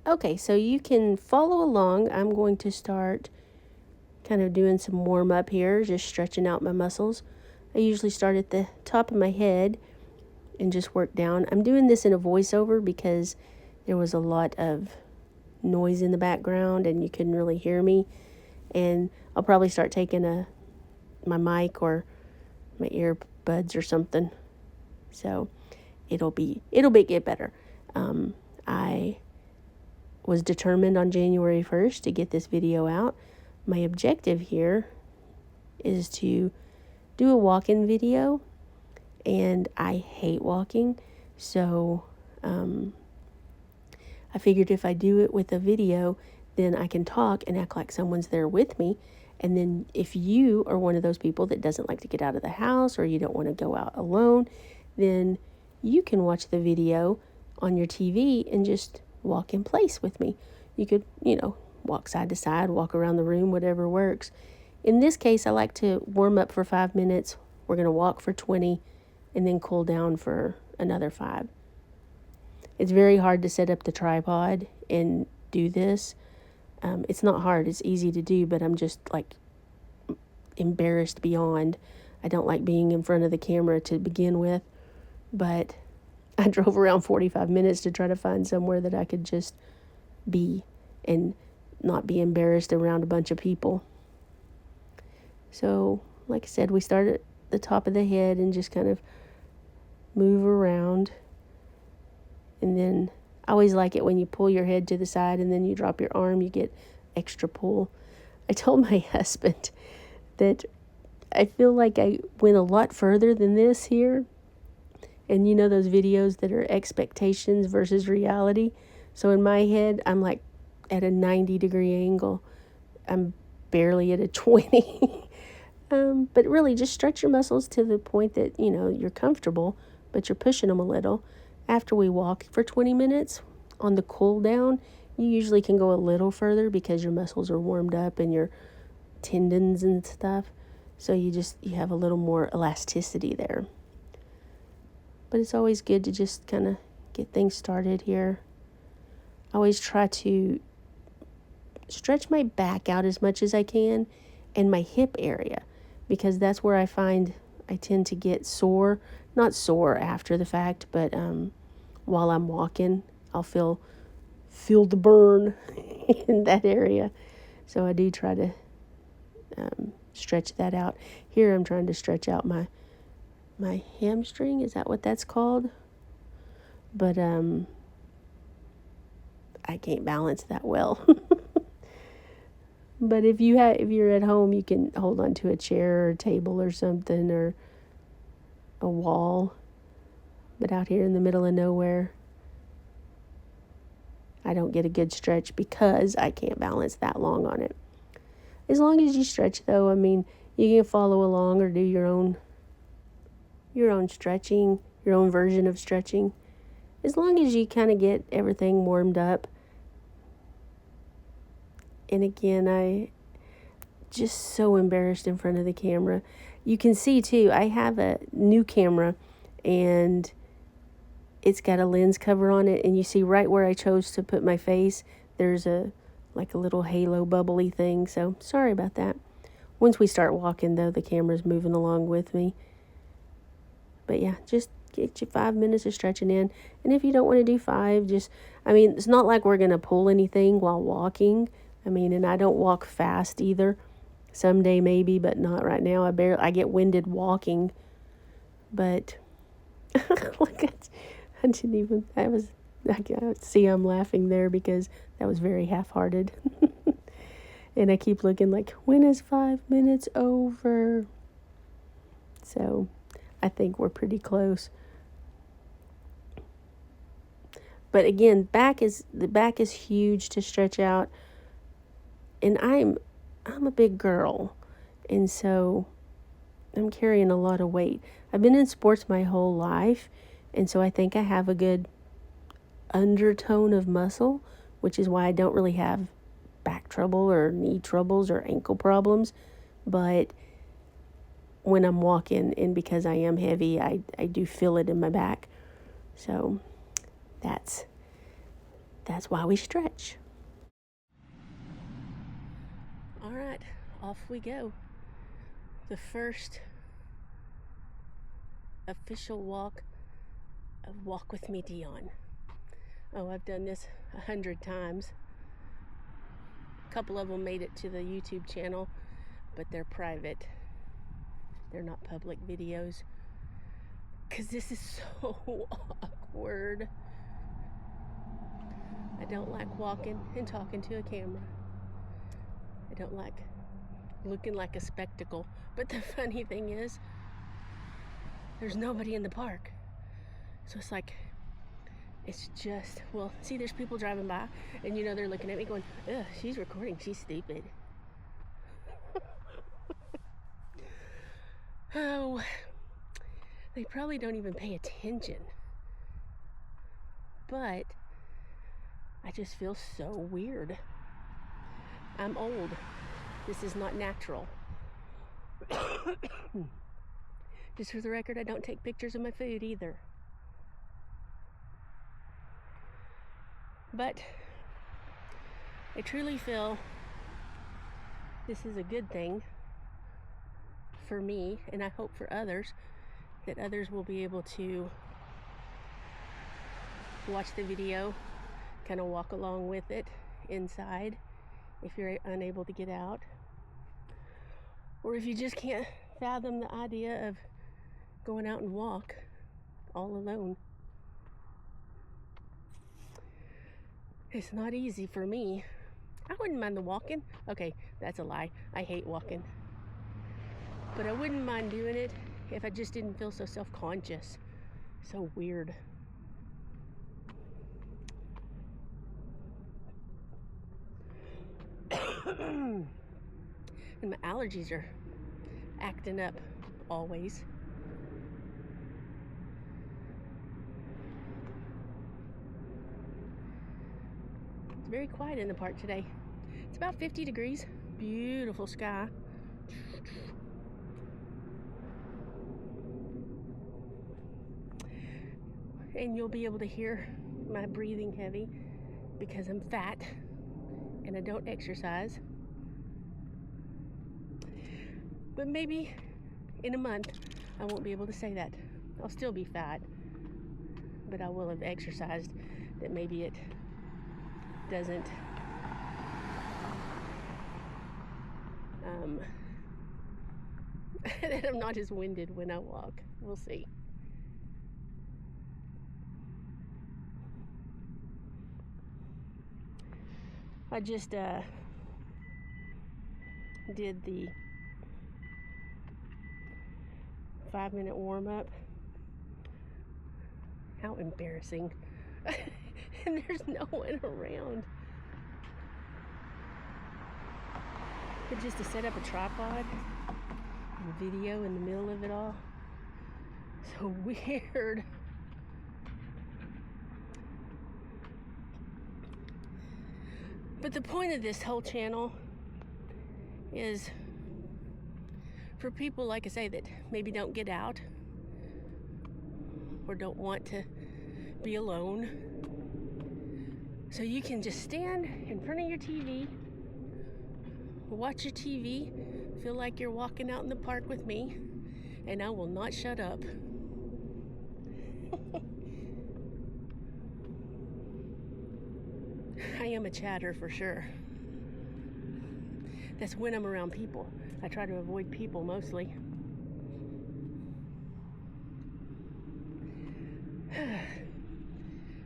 Okay, so you can follow along. I'm going to start kind of doing some warm up here, just stretching out my muscles. I usually start at the top of my head and just work down. I'm doing this in a voiceover because there was a lot of noise in the background and you couldn't really hear me. And I'll probably start taking my mic or my earbuds or something. So it'll get better. I was determined on January 1st to get this video out. My objective here is to do a walk-in video, and I hate walking, so I figured if I do it with a video, then I can talk and act like someone's there with me. And then if you are one of those people that doesn't like to get out of the house or you don't want to go out alone, then you can watch the video on your TV and just walk in place with me. You could, walk side to side, walk around the room, whatever works. In this case, I like to warm up for 5 minutes. We're going to walk for 20 and then cool down for another 5. It's very hard to set up the tripod and do this. It's not hard, it's easy to do, but I'm just like embarrassed beyond. I don't like being in front of the camera to begin with, but I drove around 45 minutes to try to find somewhere that I could just be and not be embarrassed around a bunch of people. So, like I said, we start at the top of the head and just kind of move around. And then I always like it when you pull your head to the side and then you drop your arm, you get extra pull. I told my husband that I feel like I went a lot further than this here. And you know those videos that are expectations versus reality? So in my head, I'm like at a 90-degree angle. I'm barely at a 20. But really just stretch your muscles to the point that, you're comfortable, but you're pushing them a little. After we walk for 20 minutes on the cool down, you usually can go a little further because your muscles are warmed up and your tendons and stuff. So you have a little more elasticity there. But it's always good to just kind of get things started here. I always try to stretch my back out as much as I can and my hip area because that's where I find I tend to get sore. Not sore after the fact, but while I'm walking, I'll feel the burn in that area. So I do try to stretch that out. Here I'm trying to stretch out my hamstring. Is that what that's called? But I can't balance that well. But if you're at home, you can hold on to a chair or a table or something or a wall. But out here in the middle of nowhere, I don't get a good stretch because I can't balance that long on it. As long as you stretch, though, you can follow along or do your own stretching, your own version of stretching. As long as you kind of get everything warmed up. And again, I just so embarrassed in front of the camera. You can see, too, I have a new camera, and it's got a lens cover on it, and you see right where I chose to put my face, there's a little halo bubbly thing, so sorry about that. Once we start walking, though, the camera's moving along with me. But yeah, just get you 5 minutes of stretching in, and if you don't want to do 5, it's not like we're going to pull anything while walking. And I don't walk fast either. Someday maybe, but not right now. I get winded walking. But look at, I can't see I'm laughing there because that was very half-hearted. And I keep looking like, when is 5 minutes over? So I think we're pretty close. But again, the back is huge to stretch out. And I'm a big girl, and so I'm carrying a lot of weight. I've been in sports my whole life, and so I think I have a good undertone of muscle, which is why I don't really have back trouble or knee troubles or ankle problems. But when I'm walking, and because I am heavy, I do feel it in my back. So that's That's why we stretch. All right, off we go. The first official walk of Walk With Me Dion. Oh, I've done this 100 times. A couple of them made it to the YouTube channel, but they're private. They're not public videos. Because this is so awkward. I don't like walking and talking to a camera. I don't like looking like a spectacle. But the funny thing is, there's nobody in the park. So it's like, it's just, well, see, there's people driving by, and you know, they're looking at me going, ugh, she's recording, she's stupid. Oh, they probably don't even pay attention. But I just feel so weird. I'm old. This is not natural. Just for the record, I don't take pictures of my food either. But I truly feel this is a good thing for me, and I hope for others, that others will be able to watch the video, kind of walk along with it inside if you're unable to get out, or if you just can't fathom the idea of going out and walk all alone. It's not easy for me. I wouldn't mind the walking. Okay, that's a lie. I hate walking. But I wouldn't mind doing it if I just didn't feel so self-conscious. So weird. And my allergies are acting up always. It's very quiet in the park today. It's about 50 degrees. Beautiful sky. And you'll be able to hear my breathing heavy because I'm fat and I don't exercise. But maybe in a month I won't be able to say that. I'll still be fat, but I will have exercised, that maybe it doesn't that I'm not as winded when I walk. We'll see. I just did the 5-minute warm-up. How embarrassing. And there's no one around. But just to set up a tripod and video in the middle of it all. So weird. But the point of this whole channel is for people, like I say, that maybe don't get out or don't want to be alone. So you can just stand in front of your TV, watch your TV, feel like you're walking out in the park with me, and I will not shut up. I am a chatter for sure. That's when I'm around people. I try to avoid people mostly.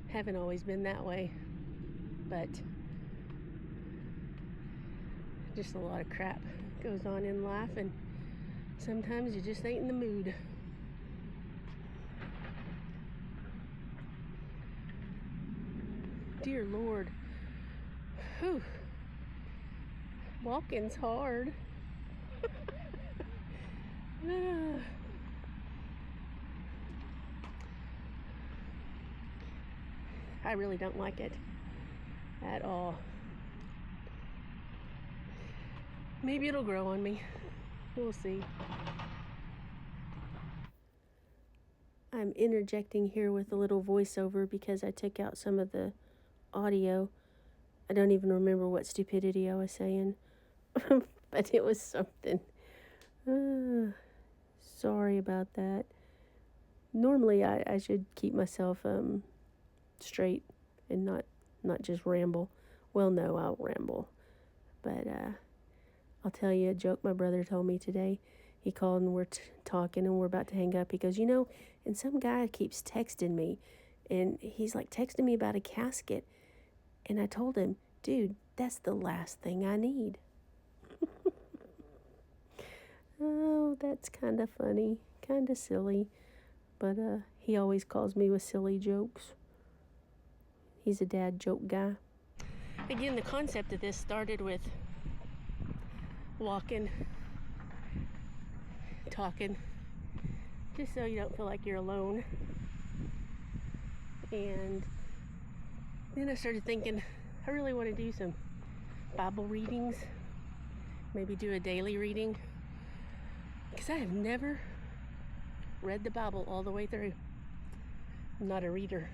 Haven't always been that way, but just a lot of crap goes on in life, and sometimes you just ain't in the mood. Dear Lord. Whew. Walking's hard. I really don't like it at all. Maybe it'll grow on me. We'll see. I'm interjecting here with a little voiceover because I took out some of the audio. I don't even remember what stupidity I was saying, but it was something. Sorry about that. Normally, I should keep myself straight and not just ramble. Well, no, I'll ramble. But I'll tell you a joke my brother told me today. He called and we're talking and we're about to hang up. He goes, and some guy keeps texting me. And he's like texting me about a casket. And I told him, dude, that's the last thing I need. Oh, that's kind of funny. Kind of silly. But he always calls me with silly jokes. He's a dad joke guy. Again, the concept of this started with walking, talking, just so you don't feel like you're alone. And then I started thinking, I really want to do some Bible readings, maybe do a daily reading, because I have never read the Bible all the way through. I'm not a reader,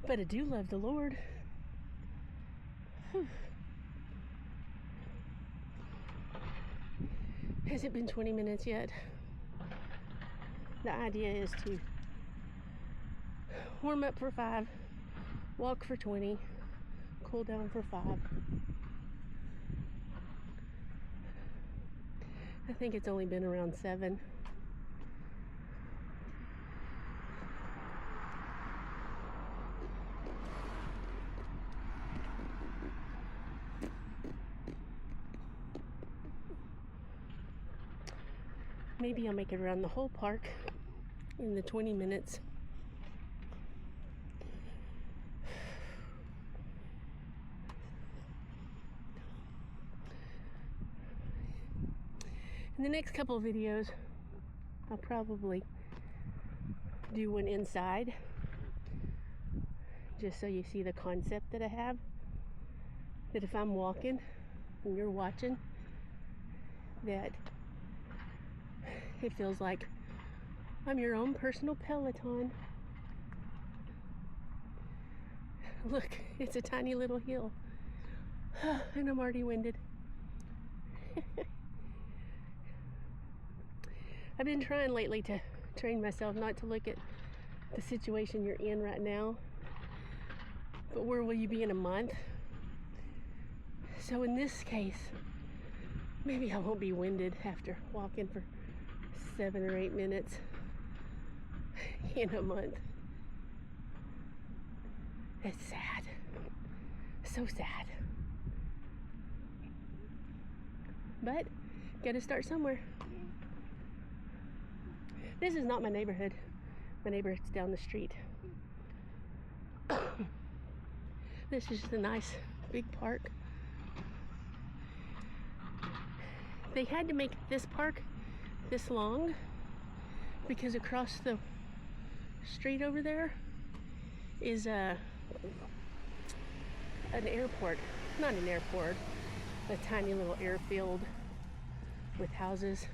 but I do love the Lord. Whew. Has it been 20 minutes yet? The idea is to warm up for 5, walk for 20, cool down for 5. I think it's only been around 7. Maybe I'll make it around the whole park in the 20 minutes. In the next couple of videos, I'll probably do one inside, just so you see the concept that I have. That if I'm walking and you're watching, that it feels like I'm your own personal Peloton. Look, it's a tiny little hill. And I'm already winded. I've been trying lately to train myself not to look at the situation you're in right now, but where will you be in a month? So in this case, maybe I won't be winded after walking for 7 or 8 minutes in a month. It's sad. So sad. But gotta start somewhere. This is not my neighborhood. My neighborhood's down the street. This is just a nice big park. They had to make this park this long because across the street over there is an airport. Not an airport, a tiny little airfield with houses.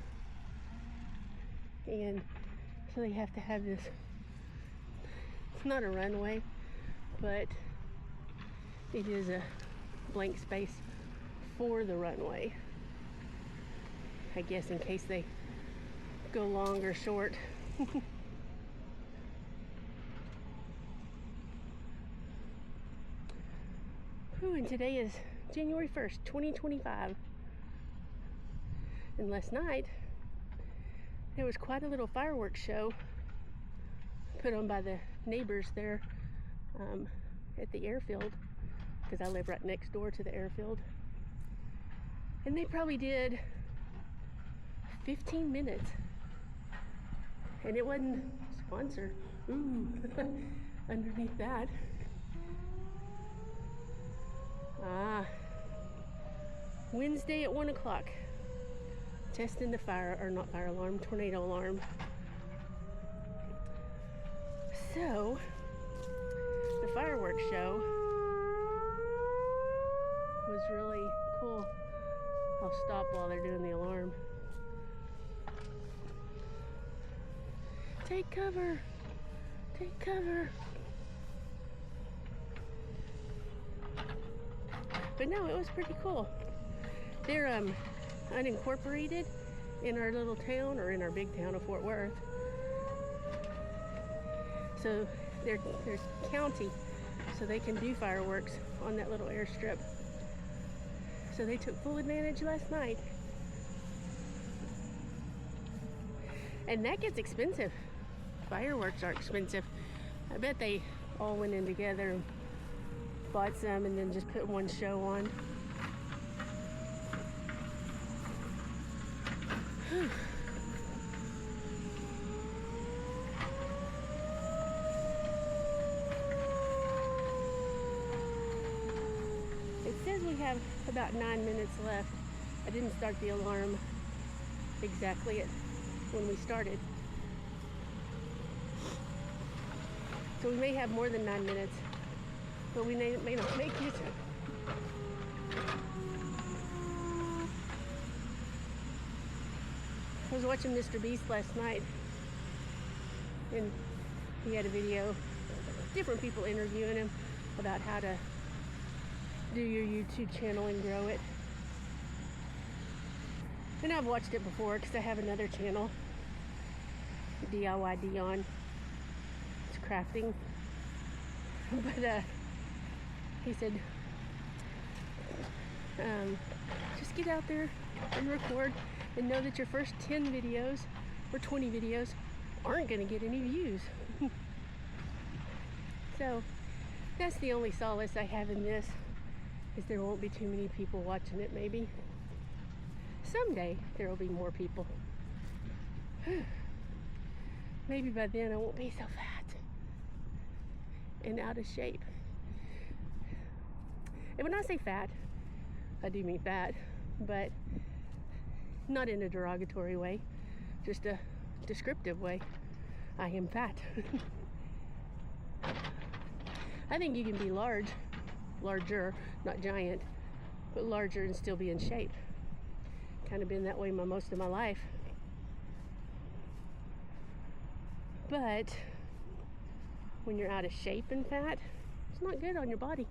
And so they have to have this, it's not a runway, but it is a blank space for the runway. I guess in case they go long or short. Whew, and today is January 1st, 2025. And last night, there was quite a little fireworks show put on by the neighbors there at the airfield, because I live right next door to the airfield. And they probably did 15 minutes. And it wasn't sponsored. Ooh, underneath that. Wednesday at 1 o'clock. Testing the tornado alarm. So, the fireworks show was really cool. I'll stop while they're doing the alarm. Take cover! Take cover! But no, it was pretty cool. They're unincorporated in our little town, or in our big town of Fort Worth. So they're county, so they can do fireworks on that little airstrip. So they took full advantage last night. And that gets expensive. Fireworks are expensive. I bet they all went in together and bought some and then just put one show on. It says we have about 9 minutes left. I didn't start the alarm exactly when we started. So we may have more than 9 minutes, but we may not make it. I was watching Mr. Beast last night, and he had a video, different people interviewing him about how to do your YouTube channel and grow it. And I've watched it before because I have another channel, DIY Dion. It's crafting. But he said, just get out there and record, and know that your first 10 videos or 20 videos aren't going to get any views. So that's the only solace I have in this, is there won't be too many people watching it. Maybe someday there will be more people. Maybe by then I won't be so fat and out of shape. And when I say fat, I do mean fat, but not in a derogatory way, just a descriptive way. I am fat. I think you can be larger, not giant, but larger and still be in shape. Kind of been that way most of my life. But when you're out of shape and fat, it's not good on your body.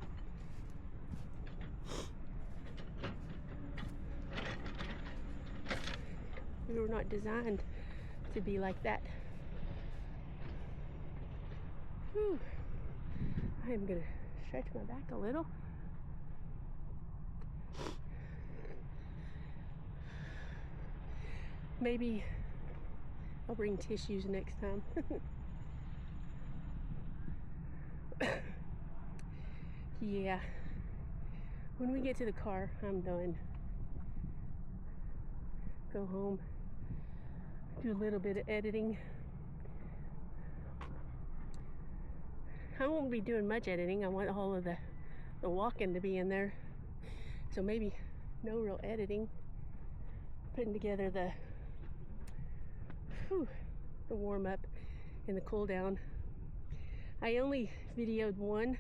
We were not designed to be like that. Whew. I am gonna stretch my back a little. Maybe I'll bring tissues next time. Yeah. When we get to the car, I'm done. Go home, do a little bit of editing. I won't be doing much editing. I want all of the walking to be in there. So maybe no real editing. Putting together the warm up and the cool down. I only videoed one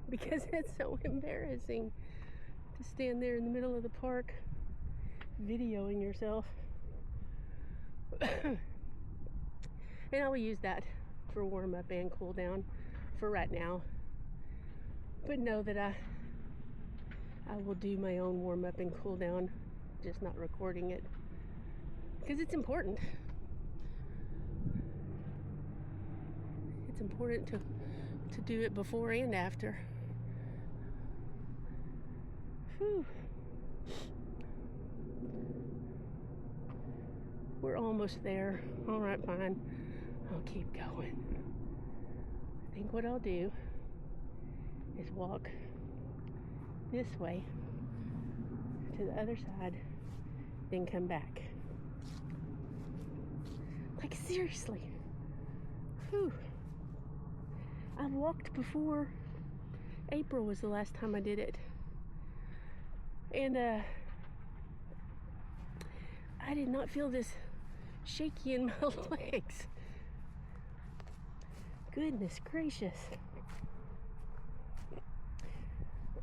because it's so embarrassing to stand there in the middle of the park videoing yourself. And I will use that for warm up and cool down for right now. But know that I will do my own warm up and cool down, just not recording it, because it's important. It's important to do it before and after. Whew. We're almost there. All right, fine. I'll keep going. I think what I'll do is walk this way to the other side, then come back. Like, seriously. Whew. I've walked before. April was the last time I did it. And I did not feel this shaky in my legs. Goodness gracious.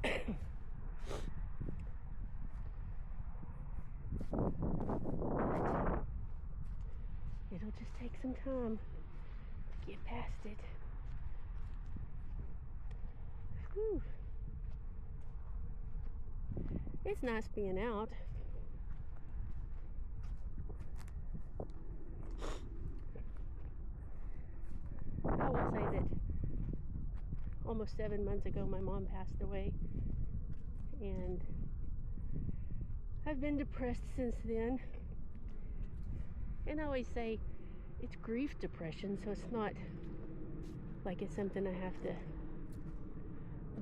It'll just take some time to get past it. Whew. It's nice being out. I will say that almost 7 months ago my mom passed away, and I've been depressed since then. And I always say it's grief depression, so it's not like it's something I have to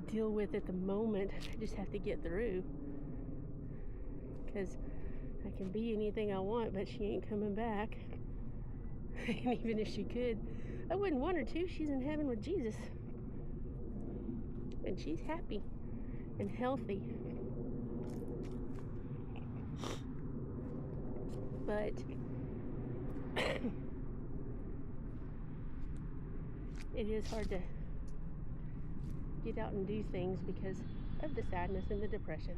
deal with at the moment. I just have to get through, because I can be anything I want, but she ain't coming back. And even if she could, I wouldn't want her to. She's in heaven with Jesus, and she's happy and healthy. But it is hard to get out and do things because of the sadness and the depression.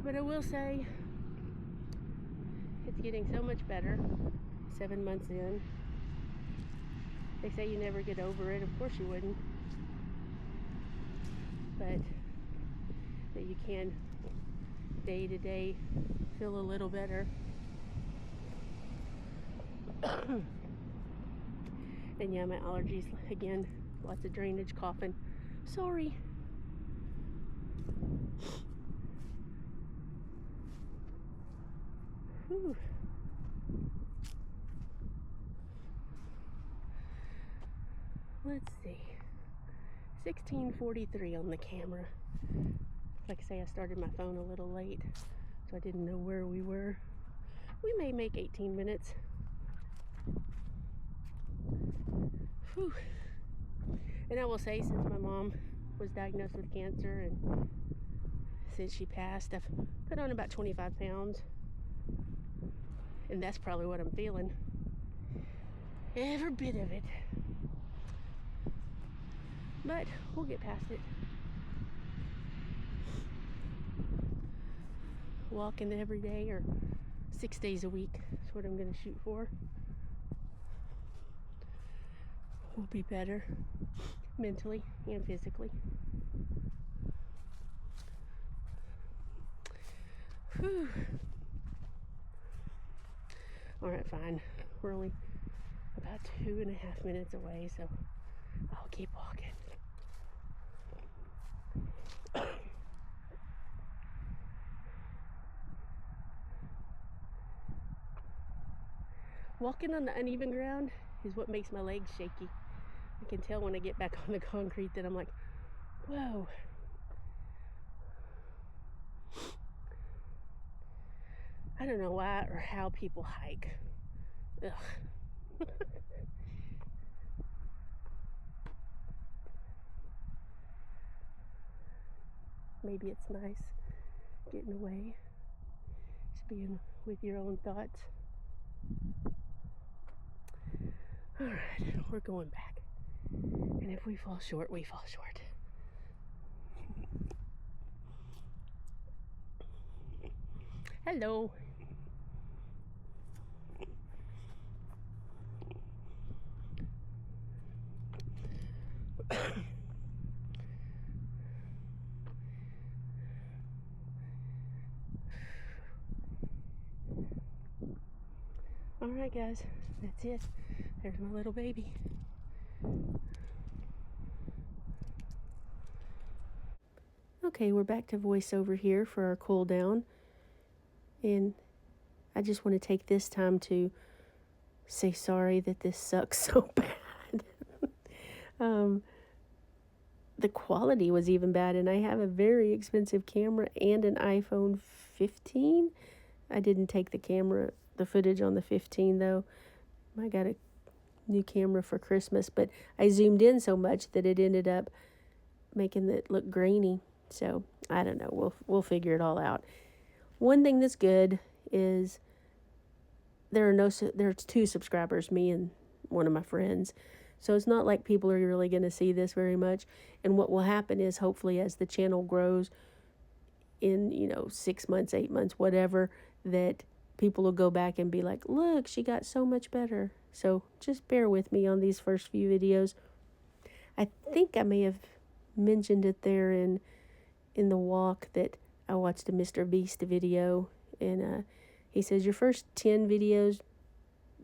But I will say it's getting so much better 7 months in. They say you never get over it. Of course you wouldn't. But that you can day to day feel a little better. And yeah, my allergies again, lots of drainage, coughing. Sorry. Whew. Let's see. 16:43 on the camera. Like I say, I started my phone a little late, so I didn't know where we were. We may make 18 minutes. Whew. And I will say, since my mom was diagnosed with cancer and since she passed, I've put on about 25 pounds. And that's probably what I'm feeling. Every bit of it. But we'll get past it. Walking every day, or 6 days a week, is what I'm going to shoot for. We'll be better mentally and physically. Whew. Alright, fine. We're only about 2.5 minutes away, so I'll keep walking. Walking on the uneven ground is what makes my legs shaky. I can tell when I get back on the concrete that I'm like, whoa. I don't know why or how people hike. Ugh. Maybe it's nice getting away, just being with your own thoughts. Alright, we're going back. And if we fall short, we fall short. Hello. Alright guys, that's it. There's my little baby. Okay, we're back to voiceover here for our cool down. And I just want to take this time to say sorry that this sucks so bad. The quality was even bad, and I have a very expensive camera and an iPhone 15. I didn't take the footage on the 15 though. I got a new camera for Christmas, but I zoomed in so much that it ended up making it look grainy. So I don't know. We'll figure it all out. One thing that's good is there's 2 subscribers, me and one of my friends. So it's not like people are really going to see this very much. And what will happen is, hopefully, as the channel grows in, 6 months, 8 months, whatever, that people will go back and be like, look, she got so much better. So just bear with me on these first few videos. I think I may have mentioned it there in in the walk that I watched a Mr. Beast video, and he says, your first 10 videos,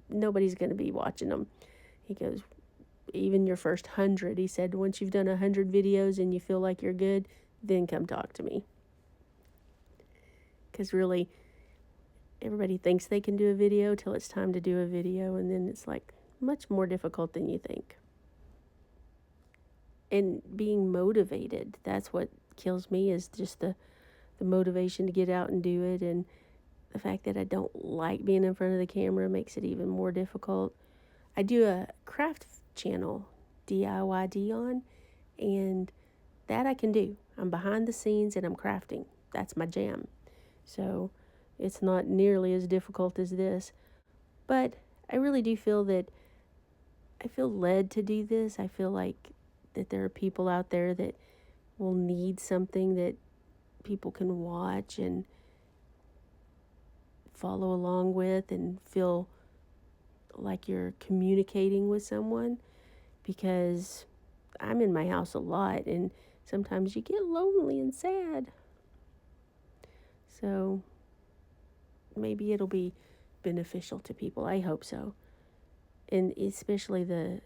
nobody's going to be watching them. He goes, even your first 100, he said, once you've done 100 videos and you feel like you're good, then come talk to me. Because really, everybody thinks they can do a video till it's time to do a video, and then it's like much more difficult than you think. And being motivated, that's what kills me, is just the motivation to get out and do it. And the fact that I don't like being in front of the camera makes it even more difficult. I do a craft channel, DIY Dion, and that I can do. I'm behind the scenes and I'm crafting. That's my jam. So it's not nearly as difficult as this. But I really do feel that I feel led to do this. I feel like that there are people out there that will need something that people can watch and follow along with and feel like you're communicating with someone, because I'm in my house a lot and sometimes you get lonely and sad. So maybe it'll be beneficial to people. I hope so. And especially the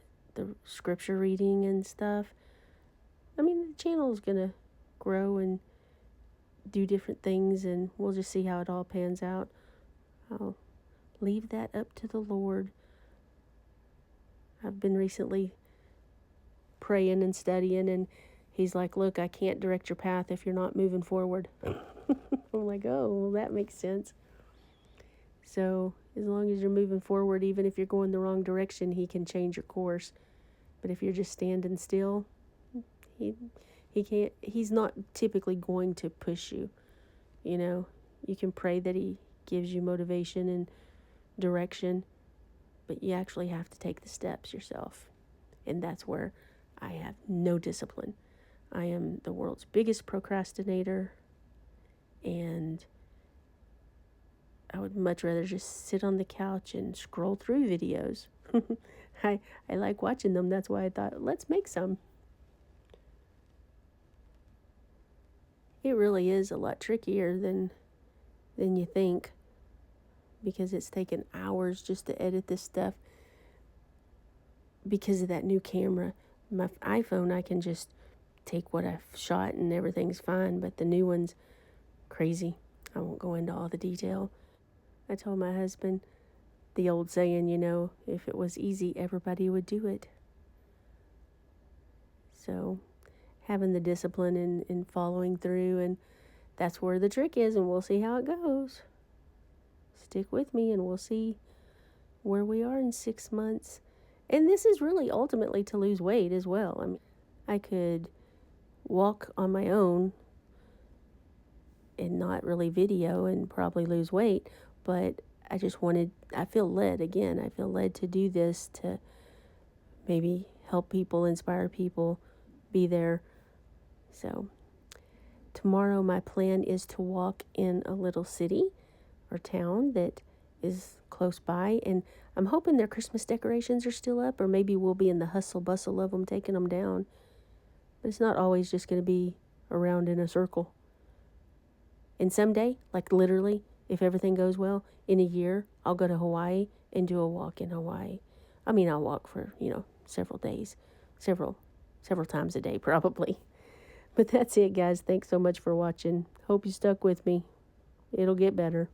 scripture reading and stuff. I mean, the channel is going to grow and do different things, and we'll just see how it all pans out. I'll leave that up to the Lord. I've been recently praying and studying, and he's like, look, I can't direct your path if you're not moving forward. I'm like, oh, well, that makes sense. So as long as you're moving forward, even if you're going the wrong direction, he can change your course. But if you're just standing still, he can't. He's not typically going to push you. You know, you can pray that he gives you motivation and direction, but you actually have to take the steps yourself. And that's where I have no discipline. I am the world's biggest procrastinator, and I would much rather just sit on the couch and scroll through videos. I like watching them. That's why I thought, let's make some. It really is a lot trickier than you think, because it's taken hours just to edit this stuff because of that new camera. My iPhone, I can just take what I've shot and everything's fine, but the new one's crazy. I won't go into all the detail. I told my husband the old saying, you know, if it was easy, everybody would do it. So having the discipline and following through, and that's where the trick is, and we'll see how it goes. Stick with me and we'll see where we are in 6 months. And this is really ultimately to lose weight as well. I mean, I could walk on my own and not really video and probably lose weight, but I feel led to do this, to maybe help people, inspire people, be there. So tomorrow my plan is to walk in a little city or town that is close by, and I'm hoping their Christmas decorations are still up, or maybe we'll be in the hustle bustle of them taking them down. But it's not always just going to be around in a circle. And someday, like literally, if everything goes well, in a year, I'll go to Hawaii and do a walk in Hawaii. I mean, I'll walk for, several days, several times a day probably. But that's it, guys. Thanks so much for watching. Hope you stuck with me. It'll get better.